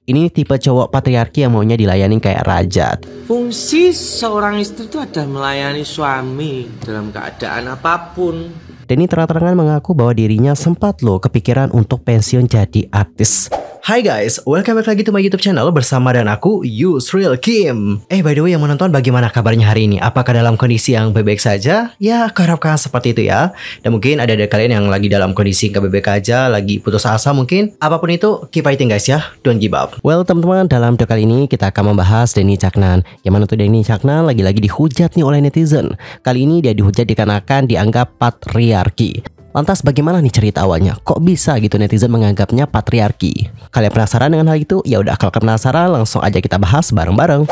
Ini tipe cowok patriarki yang maunya dilayani kayak raja. Fungsi seorang istri itu adalah melayani suami dalam keadaan apapun. Denny terang-terangan mengaku bahwa dirinya sempat loh kepikiran untuk pensiun jadi artis. Hai guys, welcome back lagi to my YouTube channel bersama dan aku Yusril Kim. By the way yang menonton, bagaimana kabarnya hari ini? Apakah dalam kondisi yang baik-baik saja? Ya, kuharapkan seperti itu ya. Dan mungkin ada dari kalian yang lagi dalam kondisi gak baik-baik aja, lagi putus asa mungkin. Apapun itu, keep fighting guys ya, don't give up. Well teman-teman, dalam video kali ini kita akan membahas Denny Caknan. Yang mana tuh Denny Caknan lagi-lagi dihujat nih oleh netizen. Kali ini dia dihujat dikarenakan dianggap patriarki. Lantas bagaimana nih cerita awalnya? Kok bisa gitu netizen menganggapnya patriarki? Kalian penasaran dengan hal itu? Ya udah, kalau kalian penasaran langsung aja kita bahas bareng-bareng.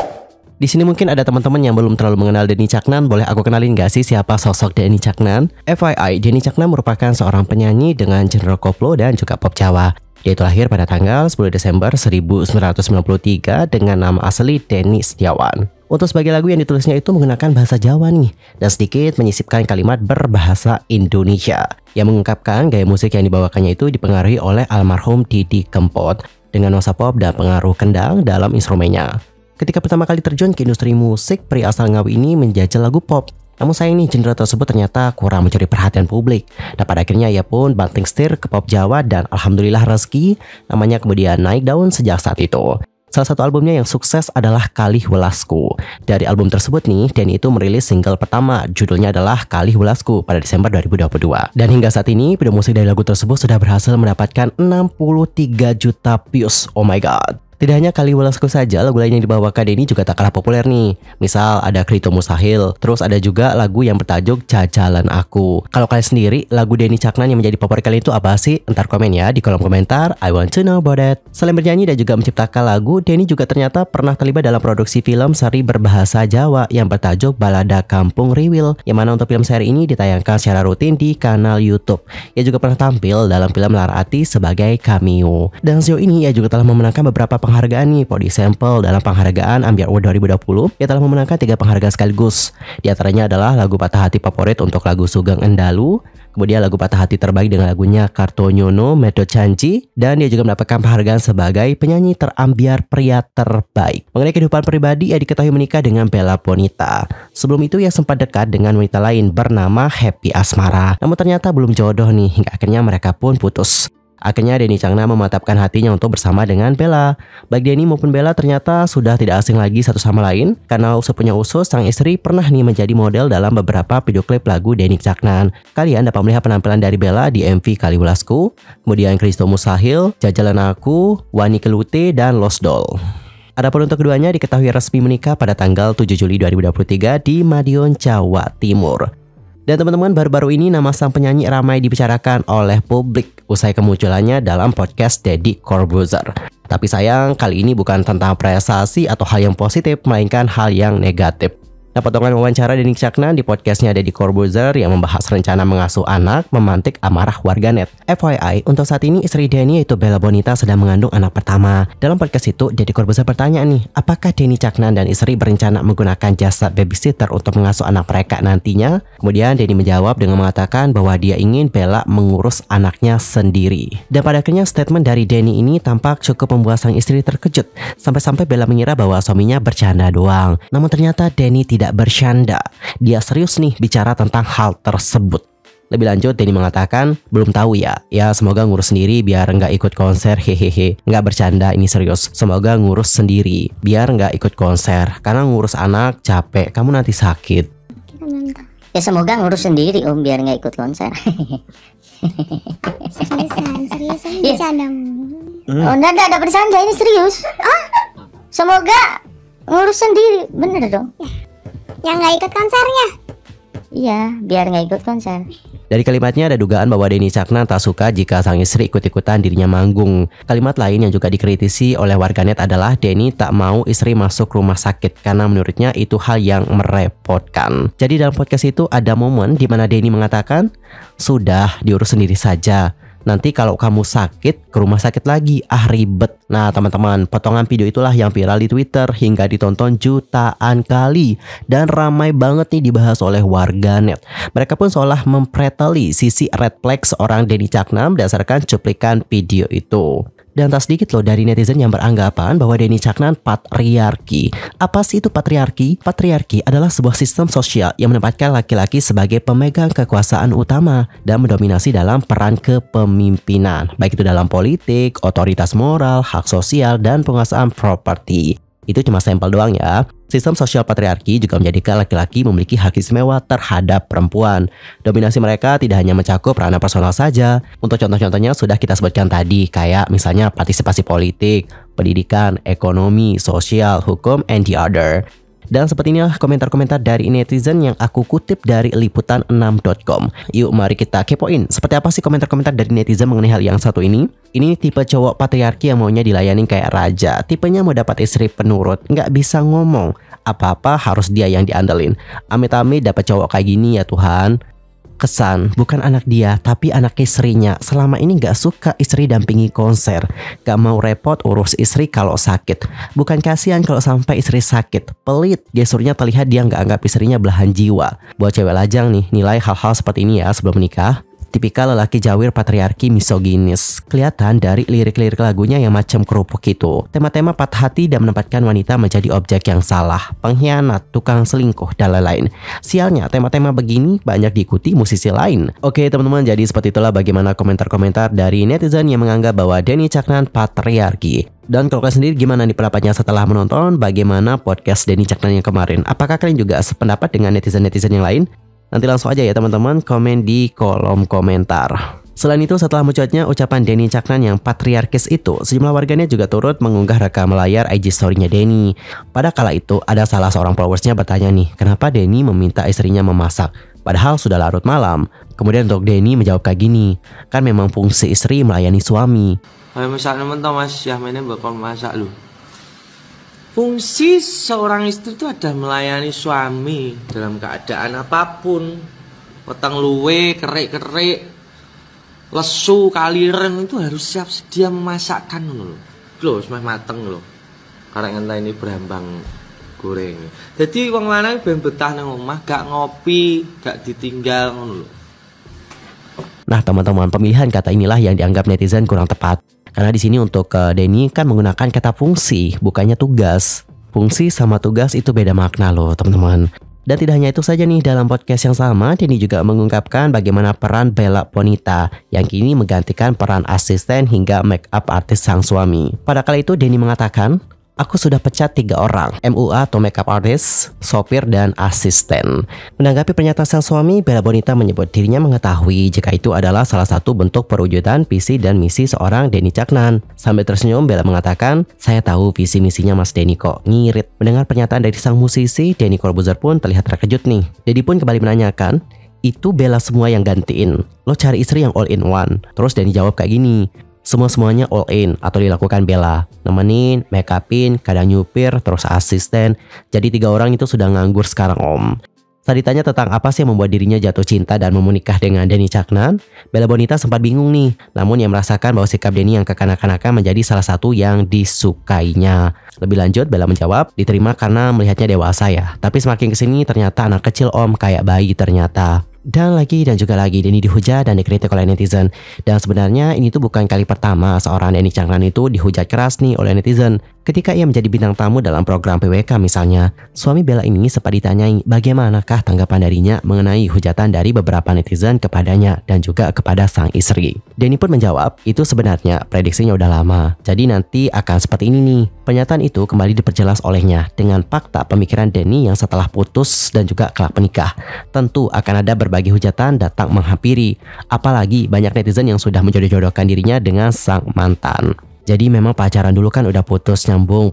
Di sini mungkin ada teman-teman yang belum terlalu mengenal Denny Caknan. Boleh aku kenalin gak sih siapa sosok Denny Caknan? FYI, Denny Caknan merupakan seorang penyanyi dengan genre koplo dan juga pop Jawa. Dia itu lahir pada tanggal 10 Desember 1993 dengan nama asli Denny Setiawan. Untuk sebagai lagu yang ditulisnya itu menggunakan bahasa Jawa nih, dan sedikit menyisipkan kalimat berbahasa Indonesia. Yang mengungkapkan gaya musik yang dibawakannya itu dipengaruhi oleh almarhum Didi Kempot dengan nuansa pop dan pengaruh kendang dalam instrumennya. Ketika pertama kali terjun ke industri musik, pria asal Ngawi ini menjajal lagu pop. Namun sayang nih, genre tersebut ternyata kurang mencuri perhatian publik. Dan pada akhirnya ia pun banting setir ke pop Jawa dan alhamdulillah rezeki namanya kemudian naik daun sejak saat itu. Salah satu albumnya yang sukses adalah Kalih Welasku. Dari album tersebut nih, Denny itu merilis single pertama, judulnya adalah Kalih Welasku pada Desember 2022. Dan hingga saat ini, video musik dari lagu tersebut sudah berhasil mendapatkan 63 juta views. Oh my god. Tidak hanya Kalih Welasku saja, lagu lain yang dibawakan Denny juga tak kalah populer nih. Misal ada Krito Mustahil, terus ada juga lagu yang bertajuk Jajalan Aku. Kalau kalian sendiri, lagu Denny Caknan yang menjadi favorit kalian itu apa sih? Entar komen ya di kolom komentar, I want to know about it. Selain bernyanyi dan juga menciptakan lagu, Denny juga ternyata pernah terlibat dalam produksi film seri berbahasa Jawa yang bertajuk Balada Kampung Riwil, yang mana untuk film seri ini ditayangkan secara rutin di kanal YouTube. Ia juga pernah tampil dalam film Larati sebagai cameo. Dan sejauh ini ia juga telah memenangkan beberapa penghargaan nih, Podi Sampel dalam penghargaan Ambiar Award 2020. Ia telah memenangkan 3 penghargaan sekaligus. Di antaranya adalah lagu Patah Hati favorit untuk lagu Sugeng Endalu, kemudian lagu Patah Hati terbaik dengan lagunya Kartonyono Medo Janji, dan dia juga mendapatkan penghargaan sebagai penyanyi terambiar pria terbaik. Mengenai kehidupan pribadi, ia diketahui menikah dengan Bella Bonita. Sebelum itu ia sempat dekat dengan wanita lain bernama Happy Asmara. Namun ternyata belum jodoh nih, hingga akhirnya mereka pun putus. Akhirnya Denny Caknan memantapkan hatinya untuk bersama dengan Bella. Baik Denny maupun Bella ternyata sudah tidak asing lagi satu sama lain, karena usut punya usut sang istri pernah nih menjadi model dalam beberapa video klip lagu Denny Caknan. Kalian dapat melihat penampilan dari Bella di MV Kalih Welasku, kemudian Krito Mustahil, Jajalan Aku, Wani Kelute, dan Lost Doll. Adapun untuk keduanya diketahui resmi menikah pada tanggal 7 Juli 2023 di Madiun, Jawa Timur. Dan teman-teman, baru-baru ini nama sang penyanyi ramai dibicarakan oleh publik usai kemunculannya dalam podcast Deddy Corbuzier. Tapi sayang, kali ini bukan tentang prestasi atau hal yang positif, melainkan hal yang negatif. Nah, potongan wawancara Denny Caknan di podcastnya Deddy Corbuzier yang membahas rencana mengasuh anak memantik amarah warganet. FYI, untuk saat ini istri Denny yaitu Bella Bonita sedang mengandung anak pertama. Dalam podcast itu, Deddy Corbuzier bertanya nih, apakah Denny Caknan dan istri berencana menggunakan jasa babysitter untuk mengasuh anak mereka nantinya? Kemudian Denny menjawab dengan mengatakan bahwa dia ingin Bella mengurus anaknya sendiri. Dan pada akhirnya statement dari Denny ini tampak cukup membuat sang istri terkejut. Sampai-sampai Bella mengira bahwa suaminya bercanda doang. Namun ternyata Denny tidak bercanda. Dia serius nih bicara tentang hal tersebut. Lebih lanjut, Denny mengatakan, belum tahu ya. Ya semoga ngurus sendiri biar nggak ikut konser, hehehe. Nggak bercanda, ini serius. Semoga ngurus sendiri biar nggak ikut konser. Karena ngurus anak capek, kamu nanti sakit. Ya semoga ngurus sendiri om biar nggak ikut konser. Seriusan bercanda. Oh enggak ada bercanda, ini serius. Semoga ngurus sendiri, bener dong. Yang nggak ikut konsernya. Iya, biar nggak ikut konser. Dari kalimatnya ada dugaan bahwa Denny Caknan tak suka jika sang istri ikut-ikutan dirinya manggung. Kalimat lain yang juga dikritisi oleh warganet adalah Denny tak mau istri masuk rumah sakit karena menurutnya itu hal yang merepotkan. Jadi dalam podcast itu ada momen di mana Denny mengatakan, "Sudah, diurus sendiri saja. Nanti kalau kamu sakit, ke rumah sakit lagi, ribet." Nah teman-teman, potongan video itulah yang viral di Twitter hingga ditonton jutaan kali. Dan ramai banget nih dibahas oleh warganet. Mereka pun seolah mempreteli sisi red flag seorang Denny Caknan berdasarkan cuplikan video itu. Dan tak sedikit loh dari netizen yang beranggapan bahwa Denny Caknan patriarki. Apa sih itu patriarki? Patriarki adalah sebuah sistem sosial yang menempatkan laki-laki sebagai pemegang kekuasaan utama dan mendominasi dalam peran kepemimpinan, baik itu dalam politik, otoritas moral, hak sosial, dan penguasaan properti. Itu cuma sampel doang ya. Sistem sosial patriarki juga menjadikan laki-laki memiliki hak istimewa terhadap perempuan. Dominasi mereka tidak hanya mencakup ranah personal saja. Untuk contoh-contohnya sudah kita sebutkan tadi, kayak misalnya partisipasi politik, pendidikan, ekonomi, sosial, hukum, and the other. Dan seperti inilah komentar-komentar dari netizen yang aku kutip dari liputan6.com. Yuk mari kita kepoin seperti apa sih komentar-komentar dari netizen mengenai hal yang satu ini. Ini tipe cowok patriarki yang maunya dilayani kayak raja. Tipenya mau dapat istri penurut, nggak bisa ngomong. Apa-apa harus dia yang diandelin. Amit-amit dapat cowok kayak gini ya Tuhan. Kesan bukan anak dia tapi anak istrinya. Selama ini gak suka istri dampingi konser, gak mau repot urus istri kalau sakit. Bukan kasihan kalau sampai istri sakit, pelit. Gesurnya terlihat dia gak anggap istrinya belahan jiwa. Buat cewek lajang nih, nilai hal-hal seperti ini ya sebelum menikah. Tipikal lelaki jawir patriarki misoginis. Kelihatan dari lirik-lirik lagunya yang macam kerupuk itu. Tema-tema patah hati dan menempatkan wanita menjadi objek yang salah, pengkhianat, tukang selingkuh, dan lain-lain. Sialnya, tema-tema begini banyak diikuti musisi lain. Oke teman-teman, jadi seperti itulah bagaimana komentar-komentar dari netizen yang menganggap bahwa Denny Caknan patriarki. Dan kalau kalian sendiri gimana nih pendapatnya setelah menonton bagaimana podcast Denny Caknan yang kemarin? Apakah kalian juga sependapat dengan netizen-netizen yang lain? Nanti langsung aja ya teman-teman komen di kolom komentar. Selain itu setelah mencuatnya ucapan Denny Caknan yang patriarkis itu, sejumlah warganet juga turut mengunggah rekam layar IG story-nya Denny. Pada kala itu ada salah seorang followersnya bertanya nih, kenapa Denny meminta istrinya memasak? Padahal sudah larut malam. Kemudian untuk Denny menjawab kayak gini, kan memang fungsi istri melayani suami. Hai masak nemen tau Mas, Yahmene bakal masak lu. Fungsi seorang istri itu ada melayani suami dalam keadaan apapun. Weteng luwe, kerik-kerik, lesu, kaliren itu harus siap sedia memasakkan loh. Loh, semai mateng loh. Karena entah ini berambang goreng. Jadi wong lanang ben betah nang omah, gak ngopi, gak ditinggal ngono lho. Nah, teman-teman, pemilihan kata inilah yang dianggap netizen kurang tepat. Karena di sini untuk Denny kan menggunakan kata fungsi, bukannya tugas. Fungsi sama tugas itu beda makna loh, teman-teman. Dan tidak hanya itu saja nih, dalam podcast yang sama, Denny juga mengungkapkan bagaimana peran Bella Bonita yang kini menggantikan peran asisten hingga make up artis sang suami. Pada kala itu Denny mengatakan, aku sudah pecat 3 orang, MUA atau makeup artist, sopir, dan asisten. Menanggapi pernyataan sang suami, Bella Bonita menyebut dirinya mengetahui jika itu adalah salah satu bentuk perwujudan visi dan misi seorang Denny Caknan. Sambil tersenyum, Bella mengatakan, saya tahu visi misinya Mas Denny kok, ngirit. Mendengar pernyataan dari sang musisi, Deddy Corbuzier pun terlihat terkejut nih. Deddy pun kembali menanyakan, itu Bella semua yang gantiin, lo cari istri yang all in one. Terus Denny jawab kayak gini, semuanya all in atau dilakukan Bella, nemenin, make upin, kadang nyupir, terus asisten. Jadi 3 orang itu sudah nganggur sekarang om. Saat ditanya tentang apa sih yang membuat dirinya jatuh cinta dan mau menikah dengan Denny Caknan, Bella Bonita sempat bingung nih. Namun ia merasakan bahwa sikap Denny yang kekanak-kanakan menjadi salah satu yang disukainya. Lebih lanjut, Bella menjawab, diterima karena melihatnya dewasa ya. Tapi semakin kesini ternyata anak kecil om, kayak bayi ternyata. Dan juga lagi Denny dihujat dan dikritik oleh netizen. Dan sebenarnya ini tuh bukan kali pertama seorang Denny Caknan itu dihujat keras nih oleh netizen. Ketika ia menjadi bintang tamu dalam program PWK misalnya, suami Bella ini sempat ditanyai bagaimanakah tanggapan darinya mengenai hujatan dari beberapa netizen kepadanya dan juga kepada sang istri. Denny pun menjawab, itu sebenarnya prediksinya udah lama, jadi nanti akan seperti ini nih. Pernyataan itu kembali diperjelas olehnya dengan fakta pemikiran Denny yang setelah putus dan juga kelak menikah. Tentu akan ada berbagai hujatan datang menghampiri, apalagi banyak netizen yang sudah menjodoh-jodohkan dirinya dengan sang mantan. Jadi memang pacaran dulu kan udah putus nyambung.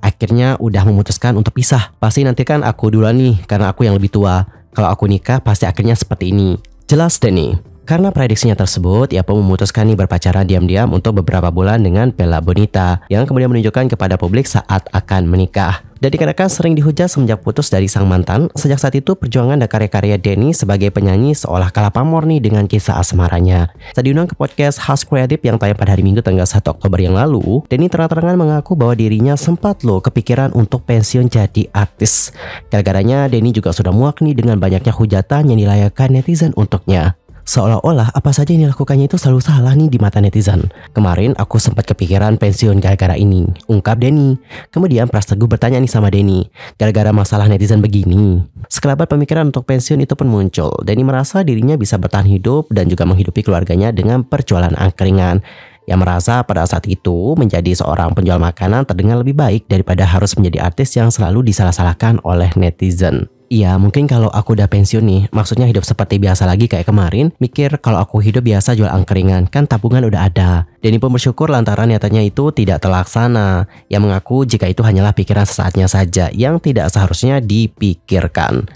Akhirnya udah memutuskan untuk pisah. Pasti nanti kan aku duluan nih, karena aku yang lebih tua. Kalau aku nikah pasti akhirnya seperti ini. Jelas Denny. Karena prediksinya tersebut, ia pun memutuskan nih berpacaran diam-diam untuk beberapa bulan dengan Bella Bonita, yang kemudian menunjukkan kepada publik saat akan menikah. Dan dikarenakan sering dihujat semenjak putus dari sang mantan, sejak saat itu perjuangan dan karya-karya Denny sebagai penyanyi seolah kalah pamor nih dengan kisah asmaranya. Saat diundang ke podcast House Creative yang tayang pada hari Minggu tanggal 1 Oktober yang lalu, Denny terang-terangan mengaku bahwa dirinya sempat loh kepikiran untuk pensiun jadi artis. Gara-garanya Denny juga sudah muak nih dengan banyaknya hujatan yang dilayangkan netizen untuknya. Seolah-olah apa saja yang dilakukannya itu selalu salah nih di mata netizen. Kemarin aku sempat kepikiran pensiun gara-gara ini, ungkap Denny. Kemudian Pras Teguh bertanya nih sama Denny, gara-gara masalah netizen begini. Sekelabat pemikiran untuk pensiun itu pun muncul. Denny merasa dirinya bisa bertahan hidup dan juga menghidupi keluarganya dengan perjualan angkringan. Yang merasa pada saat itu menjadi seorang penjual makanan terdengar lebih baik daripada harus menjadi artis yang selalu disalah-salahkan oleh netizen. Iya, mungkin kalau aku udah pensiun nih, maksudnya hidup seperti biasa lagi kayak kemarin, mikir kalau aku hidup biasa jual angkringan, kan tabungan udah ada. Denny pun bersyukur lantaran nyatanya itu tidak terlaksana. Yang mengaku jika itu hanyalah pikiran sesaatnya saja yang tidak seharusnya dipikirkan.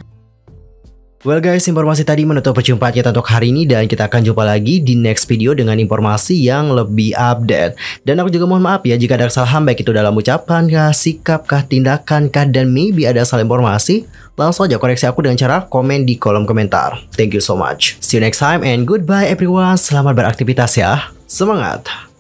Well guys, informasi tadi menutup perjumpaan kita untuk hari ini dan kita akan jumpa lagi di next video dengan informasi yang lebih update. Dan aku juga mohon maaf ya jika ada kesalahan baik itu dalam ucapan kah, sikap kah, tindakan kah, dan maybe ada salah informasi. Langsung aja koreksi aku dengan cara komen di kolom komentar. Thank you so much. See you next time and goodbye everyone. Selamat beraktivitas ya. Semangat.